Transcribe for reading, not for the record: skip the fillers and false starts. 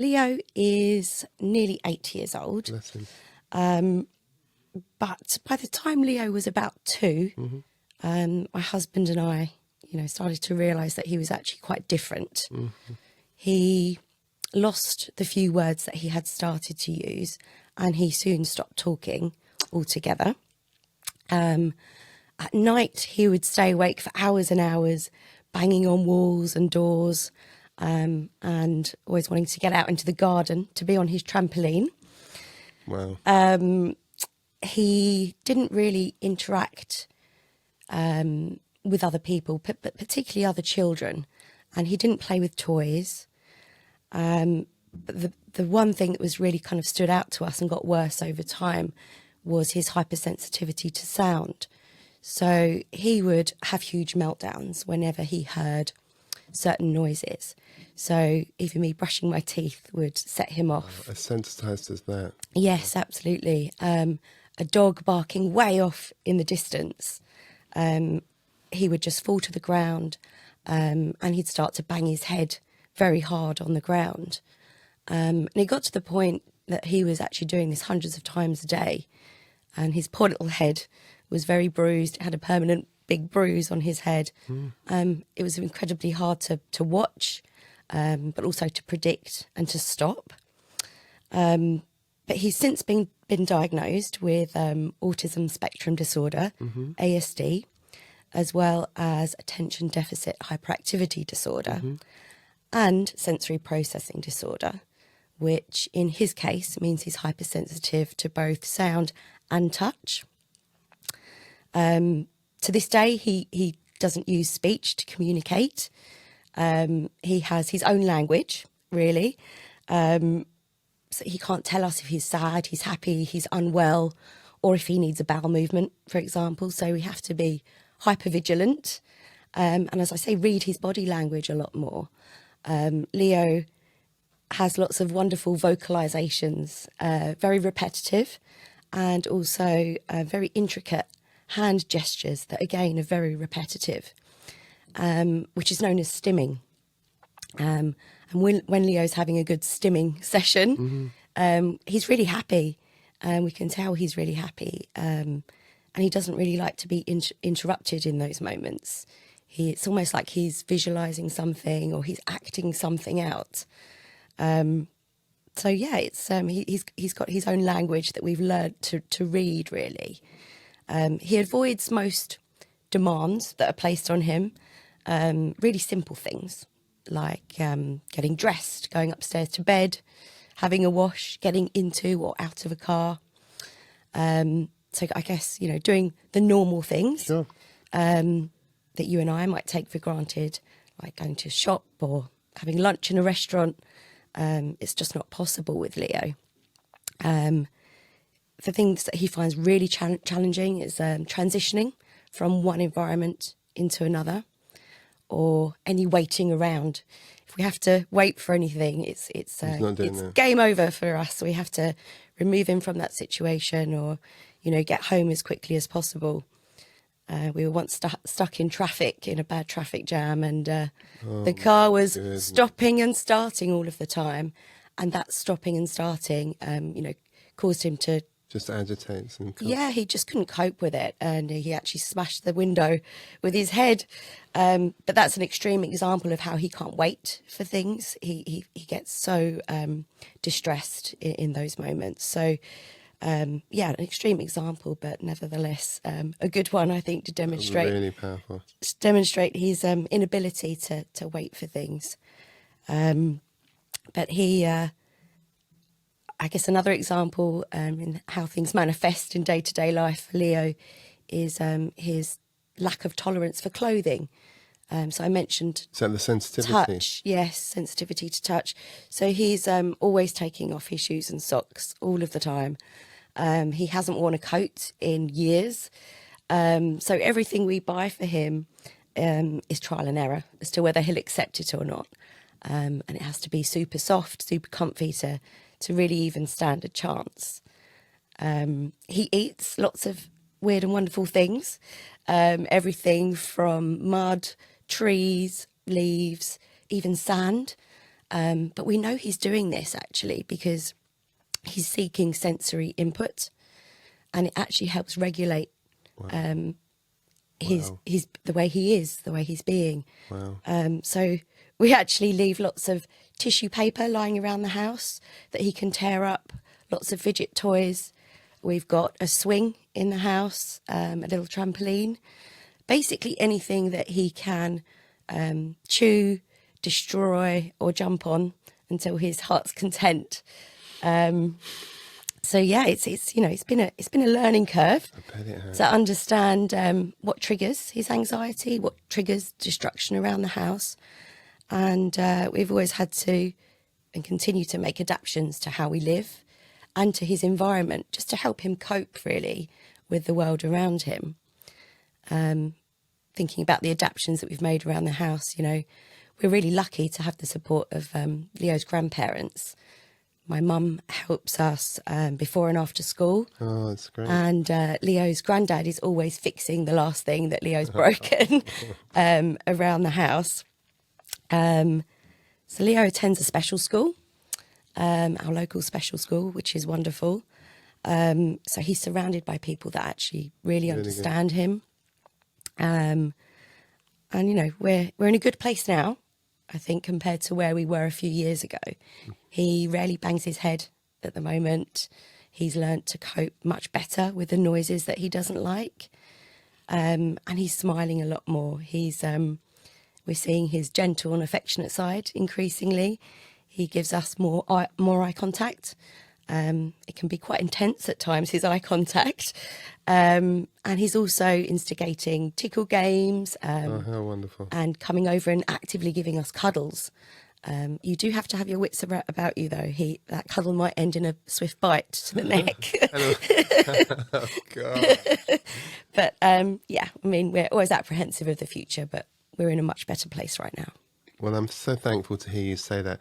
Leo is nearly 8 years old. Bless him. But by the time Leo was about 2, my husband and I, started to realise that he was actually quite different. He lost the few words that he had started to use, and he soon stopped talking altogether. At night, he would stay awake for hours and hours, banging on walls and doors, and always wanting to get out into the garden to be on his trampoline. Wow. He didn't really interact with other people, but particularly other children, and he didn't play with toys. But the one thing that was really kind of stood out to us and got worse over time was his hypersensitivity to sound. So he would have huge meltdowns whenever he heard certain noises. So even me brushing my teeth would set him off. As sensitised as that. Yes, absolutely. A dog barking way off in the distance, he would just fall to the ground, and he'd start to bang his head very hard on the ground. And it got to the point that he was actually doing this hundreds of times a day, and his poor little head was very bruised. It had a permanent big bruise on his head. It was incredibly hard to watch, but also to predict and to stop. But he's since been diagnosed with Autism Spectrum Disorder, ASD, as well as Attention Deficit Hyperactivity Disorder, and Sensory Processing Disorder, which in his case means he's hypersensitive to both sound and touch. To this day, he doesn't use speech to communicate. He has his own language, really. So he can't tell us if he's sad, he's happy, he's unwell, or if he needs a bowel movement, for example. So we have to be hyper vigilant. And as I say, read his body language a lot more. Leo has lots of wonderful vocalizations, very repetitive, and also very intricate hand gestures that, again, are very repetitive, which is known as stimming. And when Leo's having a good stimming session, he's really happy. We can tell he's really happy. And he doesn't really like to be interrupted in those moments. It's almost like he's visualising something or he's acting something out. So yeah, it's he's got his own language that we've learned to read, really. He avoids most demands that are placed on him, really simple things like getting dressed, going upstairs to bed, having a wash, getting into or out of a car. So I guess, doing the normal things that you and I might take for granted, like going to a shop or having lunch in a restaurant. It's just not possible with Leo. The things that he finds really challenging is transitioning from one environment into another, or any waiting around. If we have to wait for anything, it's game over for us. We have to remove him from that situation, or get home as quickly as possible. We were once stuck in traffic, in a bad traffic jam, and the car was stopping and starting all of the time, and that stopping and starting, caused him to just agitates and yeah, he just couldn't cope with it, and he actually smashed the window with his head. But that's an extreme example of how he can't wait for things. He gets so distressed in those moments. So yeah, an extreme example, but nevertheless a good one, I think, to demonstrate really powerful. Demonstrate his inability to wait for things. But he. I guess another example in how things manifest in day-to-day life for Leo is his lack of tolerance for clothing. So I mentioned the sensitivity. Touch, yes, sensitivity to touch. So he's always taking off his shoes and socks all of the time. He hasn't worn a coat in years. So everything we buy for him is trial and error as to whether he'll accept it or not. And it has to be super soft, super comfy to really even stand a chance. He eats lots of weird and wonderful things, everything from mud, trees, leaves, even sand. But we know he's doing this actually because he's seeking sensory input, and it actually helps regulate his the way he is, the way he's being. Wow. So we actually leave lots of tissue paper lying around the house that he can tear up, lots of fidget toys. We've got a swing in the house, a little trampoline, basically anything that he can chew, destroy or jump on until his heart's content. So yeah, it's you know, it's been a learning curve I bet it has. to understand what triggers his anxiety, what triggers destruction around the house. And we've always had to and continue to make adaptations to how we live and to his environment, just to help him cope really with the world around him. Thinking about the adaptations that we've made around the house, you know, we're really lucky to have the support of Leo's grandparents. My mum helps us before and after school. Oh, that's great. And Leo's granddad is always fixing the last thing that Leo's broken around the house. So Leo attends a special school, our local special school, which is wonderful. So he's surrounded by people that actually really understand him. And, you know, we're in a good place now, I think, compared to where we were a few years ago. He rarely bangs his head at the moment. He's learnt to cope much better with the noises that he doesn't like. And he's smiling a lot more. We're seeing his gentle and affectionate side increasingly. He gives us more eye contact. It can be quite intense at times, his eye contact. And he's also instigating tickle games. Oh, how wonderful. And coming over and actively giving us cuddles. You do have to have your wits about you, though. That cuddle might end in a swift bite to the neck. Oh, God. But yeah, I mean, we're always apprehensive of the future, but we're in a much better place right now. Well, I'm so thankful to hear you say that.